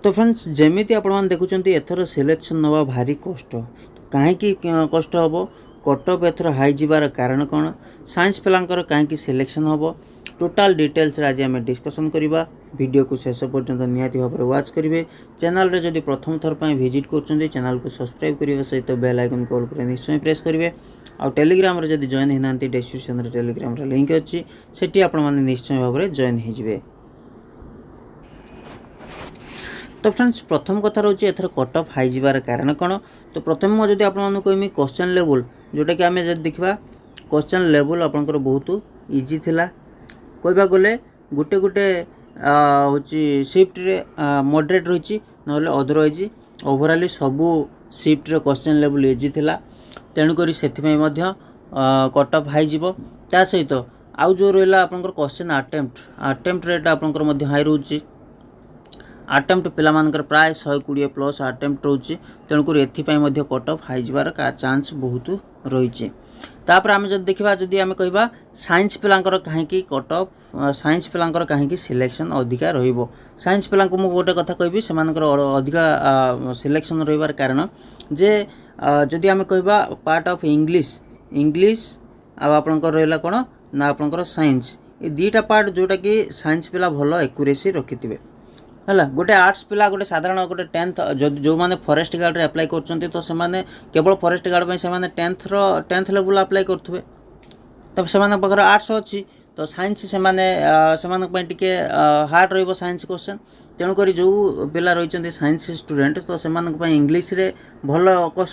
तो फ्रेंड्स जमीती आपण देखुं एथर सिलेक्शन नवा भारी कष्ट कहीं कष्ट हम कटअप एथर हाई जबार कारण कौन साइंस पिलांकर कहीं सिलेक्शन हम टोटाल डिटेल्स आज आम डिस्कसन करवा वीडियो को शेष पर्यंत निहाती भाव में वाच करेंगे चैनल रे जदि प्रथम थर पर विजिट कर चैनल को सब्सक्राइब करने सहित बेल आइकन कॉल पर निश्चय प्रेस करेंगे आउ टेलीग्राम रे जदि जॉइन होना डिस्क्रिप्शन रे टेलीग्राम रे लिंक अच्छी सेठी आपण माने निश्चय भाव में जॉइन हो। तो फ्रेंड्स प्रथम कथा रोचे एथर कटअप हाई जबार कारण कौन तो प्रथम जब आपको कहमी क्वेश्चन लेवल जोटा कि आम जब देखा क्वेश्चन लेवल आपंकर बहुत इजी थिला कहवा गले गोटे गोटे हूँ सिफ्ट रे मॉडरेट रही ना अदरवाइज ओवराली सबू सिफ्ट रे क्वेश्चन लेवल इजी थिला तेणुक से कटअप हाई जीव ता सहित आउ जो रहा आपंकर क्वेश्चन अटेम्प्ट रेट आपंकर हाई रोचे अटेम्प्ट पिलामानकर प्राय 120 प्लस अटेम्प्ट रोचे तेणुकर एथपाई कटअप हाई जबार चांस बहुत रही। तापर आम जब देखा जदि आम कहवा साइंस पिलांकर कहीं कटअप साइंस पिलांकर कहीं सिलेक्शन अधिका रहिबो साइंस पिला को गोटे कथा कहबी से अधिका सिलेक्शन रहिबार कारण जे जदि आम कहवा पार्ट ऑफ इंग्लिश आपणकर रहा कौन ना आपणकर साइंस ये दुईटा पार्ट जोटा कि साइंस पिला भल एक्यूरेसी रखिथिबे है गोटे आर्ट्स पिला गोटे साधारण गोटे 10th जो मैंने फॉरेस्ट गार्ड रे अप्लाई कर तो से केवल फॉरेस्ट गार्ड में से 10th लेवल अप्लाई करेंगे तब से आर्ट्स अच्छी तो साइंस से टिके हार्ड रही साइंस क्वेश्चन तेणुक जो पिला रही साइंस स्टूडेंट तो से इंग्लिश रे भल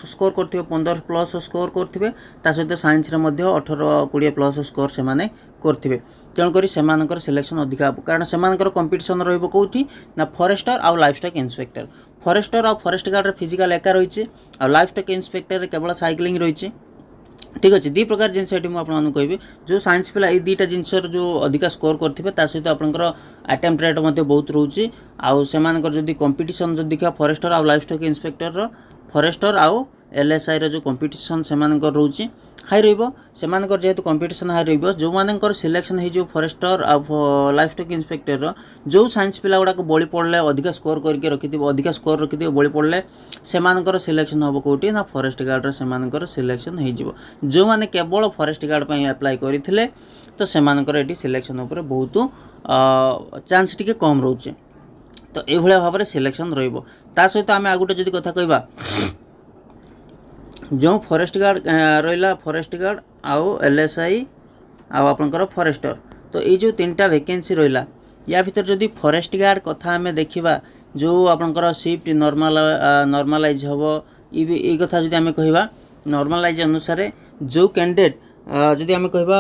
स्कोर करथिबे 15 प्लस स्कोर करथिबे ता सहित साइंस रे 18-20 प्लस स्कोर से करथिबे तेणुक से सिलेक्शन अधिका कारण से कंपटीशन रहिबो कोठी ना फॉरेस्टर आउ लाइफस्टॉक इंस्पेक्टर फॉरेस्टर आउ फॉरेस्ट गार्ड रे फिजिकल एका रही आ लाइफस्टॉक इंस्पेक्टर रे केवल साइक्लिंग रही ठीक अच्छे दी प्रकार जिनस ये मुझे कहबी जो साइंस पिला ये दुईटा जिनस जो अधिका स्कोर करेंगे सहित आपंकर अटेम्प्ट रेट बहुत रोचे आउ से जब कंपटीशन जो देखा फॉरेस्टर आउ लाइफस्टॉक इंस्पेक्टर फॉरेस्टर आउ LSI रो जो कंपटीशन से रोचे हाई रही जेहेतु कंपटीशन हाई रही जो मानकर सिलेक्शन हो फॉरेस्टर आ लाइफस्टॉक इंस्पेक्टर जो साइंस पिला गुड़ाक बड़ी पड़े अधिका स्कोर करके रखि अधिका स्कोर रखि बड़ी पड़े से सिलेक्शन हम कौटी ना फॉरेस्ट गार्ड से सिलेक्शन हो जो मैंने केवल फॉरेस्ट गार्ड पर अप्लाई करते तो से सिलेक्शन उपर बहुत चांस टिके कम रोचे तो ये भाव में सिलेक्शन रा सहित आम आ गए जब कथा कहवा जो फॉरेस्ट गार्ड रहा फॉरेस्ट गार्ड आउ LSI आउ आपंकर फॉरेस्टर तो ये जो 3टा वैकेंसी रहा या भीतर जदि फॉरेस्ट गार्ड कथा आम देखा जो आपंकर शिफ्ट नॉर्मलाइज हम ये कथा जदि आम कहवा नॉर्मलाइज अनुसार जो कैंडिडेट जदि आम कहवा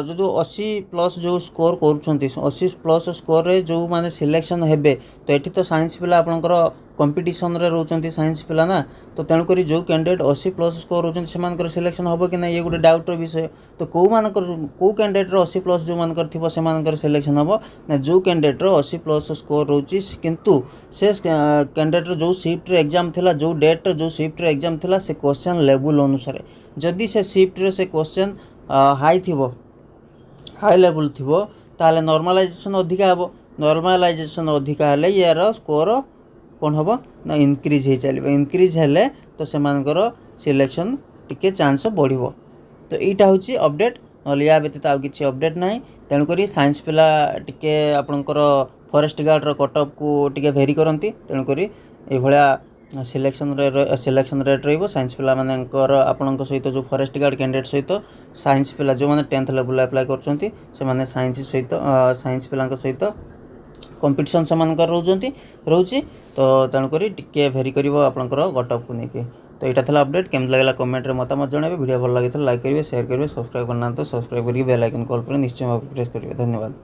जो 80 प्लस जो स्कोर कर 80 प्लस स्कोर रे जो माने सिलेक्शन हेबे तो ये तो साइंस पिला आपंकर कंपटीशन रे रोचंती साइंस पिला ना तो तेणुक जो कैंडिडेट 80 प्लस स्कोर रोचंती से सिलेक्शन हम कि ना ये गोटे डाउटर विषय तो कौ कैंडिडेट 80 प्लस जो मानकर थी से सिलेक्शन हम ना जो कैंडिडेट 80 प्लस स्कोर रोची किंतु से कैंडिडेट जो शिफ्ट रे एग्जाम थिला जो डेट जो शिफ्ट रे एग्जाम थिला से क्वेश्चन लेवल अनुसार जदि से शिफ्ट रे से क्वेश्चन हाई थिबो हाई लेवल थिबो ताले नॉर्मलाइजेशन अधिका हेबो नॉर्मलाइजेशन अधिका हेले यार स्कोर कौन हम ना इनक्रीज हो चलो इनक्रीज हेले तो से सिलेक्शन टिके चांस बढ़ो तो यहाँ हूँ अपडेट ना या व्यतीत आउ कि अपडेट ना तेणुक साइंस पिला टिके आपणकर फॉरेस्ट गार्ड कटअप को टिके भेरी करती तेणुक ये सिलेक्शन रेट रहिंस पिला मानकर आपण सहित जो फॉरेस्ट गार्ड कैंडिडेट सहित साइंस पिला जो मैंने 10th लेवल अप्लाई कर साइंस सहित साइंस पिला सहित कंपटीशन से रोचे तो तेणुक टिके भेरी कर कटअप को लेकिन तो यहाँ था अपडेट केमती लगे कमेंट रे मतामत जणावे वीडियो भल लगी लाइक करेंगे शेयर करेंगे सब्सक्राइब करना तो सब्सक्राइब करके बेल आइकन कॉल पर निश्चय भाव प्रेस करेंगे। धन्यवाद।